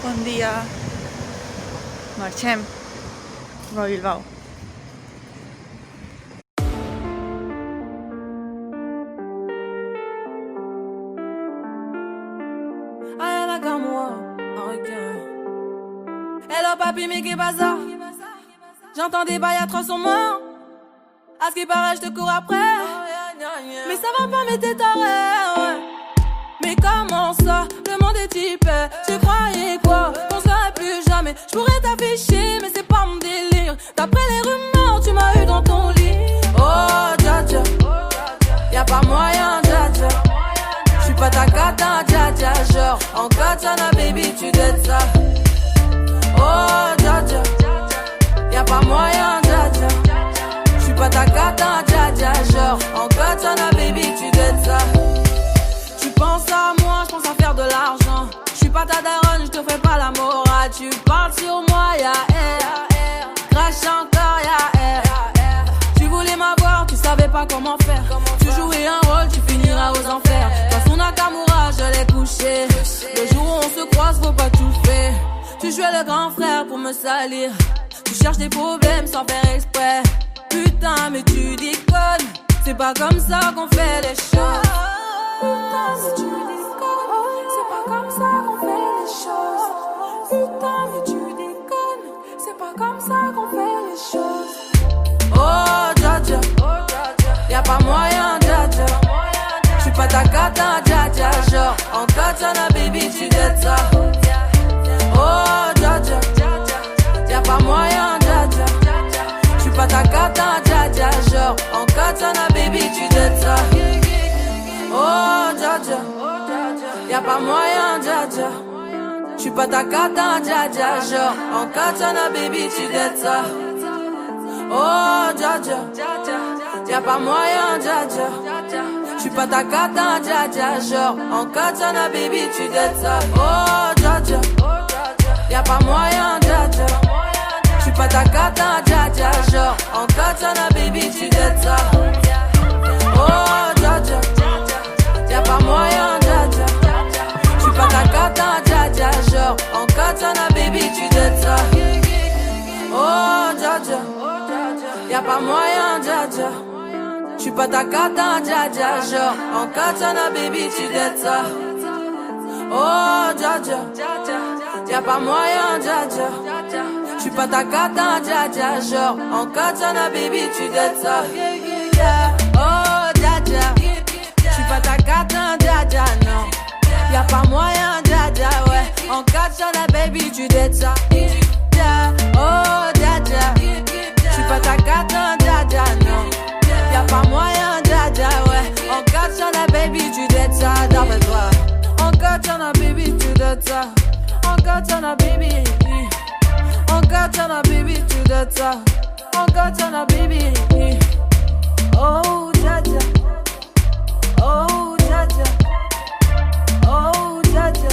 Bon dia. Marxem. Va a Bilbao. Ayana comme moi, ok. Hello papi, mais qu'est-ce que ça? J'entends des bails atroces morts. À ce qui paraît, je te cours après. Mais ça va pas, mais t'es taré, ouais. Mais comment ça, le monde est typé. Tu croyais quoi, qu'on serait plus jamais. Je pourrais t'afficher, mais c'est pas mon délire. D'après les rumeurs, tu m'as eu dans ton lit. Oh, dja dja, y'a pas moyen, dja dja. J'suis pas ta cata, dja dja. Genre, en katana, baby, tu dettes ça. Oh, dja dja, y'a pas moyen, dja dja. J'suis pas ta cata, dja dja. Genre, en katana, baby, tu dettes ça. Tu penses à moi, j'pense à faire de l'argent. J'suis pas ta daronne, j'te fais pas la morale. Tu parles sur moi, y'a air. Crache encore, y'a air. Tu voulais m'avoir, tu savais pas comment faire. Tu jouais un rôle, tu finiras aux enfers. Dans son Nakamura, je l'ai couché. Le jour où on se croise, faut pas tout faire. Tu jouais le grand frère pour me salir. Tu cherches des problèmes sans faire exprès. Putain, mais tu déconnes. C'est pas comme ça qu'on fait les choses. Putain, mais tu déconnes. C'est pas comme ça qu'on fait les choses. Putain, mais tu déconnes. C'est pas comme ça qu'on fait les choses. Oh, dja dja, y'a pas moyen, dja dja. J'suis pas ta cata, dja dja. Genre, en katana, baby, tu dettes ça. Oh, dja dja, y'a pas moyen, dja dja. J'suis pas ta cata, dja dja. Genre, en katana, baby, tu dettes ça. Oh, dja dja, y'a pas moyen, dja dja. J'suis pas ta cata, dja dja. Genre, en katana, baby, tu dettes ça. Oh, dja dja, y'a pas moyen, dja dja. J'suis pas ta cata, dja dja. Genre, en katana, baby, tu dettes ça. Oh, dja dja, y'a pas moyen, dja dja. J'suis pas ta cata, dja dja. Genre, en katana, baby, tu dettes ça. Oh, dja dja, y'a pas moyen, dja dja. J'suis pas ta cata, dja dja. Genre, en katana, baby, tu dettes ça. Oh, dja dja, y'a pas moyen, dja dja. J'suis pas ta cata, dja dja. Genre, en katana, baby, tu dettes ça. Oh, dja dja, y'a pas moyen, dja dja. J'suis pas ta cata, dja dja. Genre, en katana, baby, tu dettes ça. Oh, dja dja, j'suis pas ta cata, dja dja, non. Y'a pas moyen, dja dja, ouais. En katana, baby, tu dettes ça. Oh, dja dja, j'suis pas ta cata, dja dja, non. Y'a pas moyen, dja dja, ouais. En katana, baby, tu dettes ça, d'après toi. En katana, baby, tu dettes ça. En katana, baby. En katana, baby, tu dettes ça. En katana, baby. Oh, dja dja. Oh, dja dja. Oh, dja dja.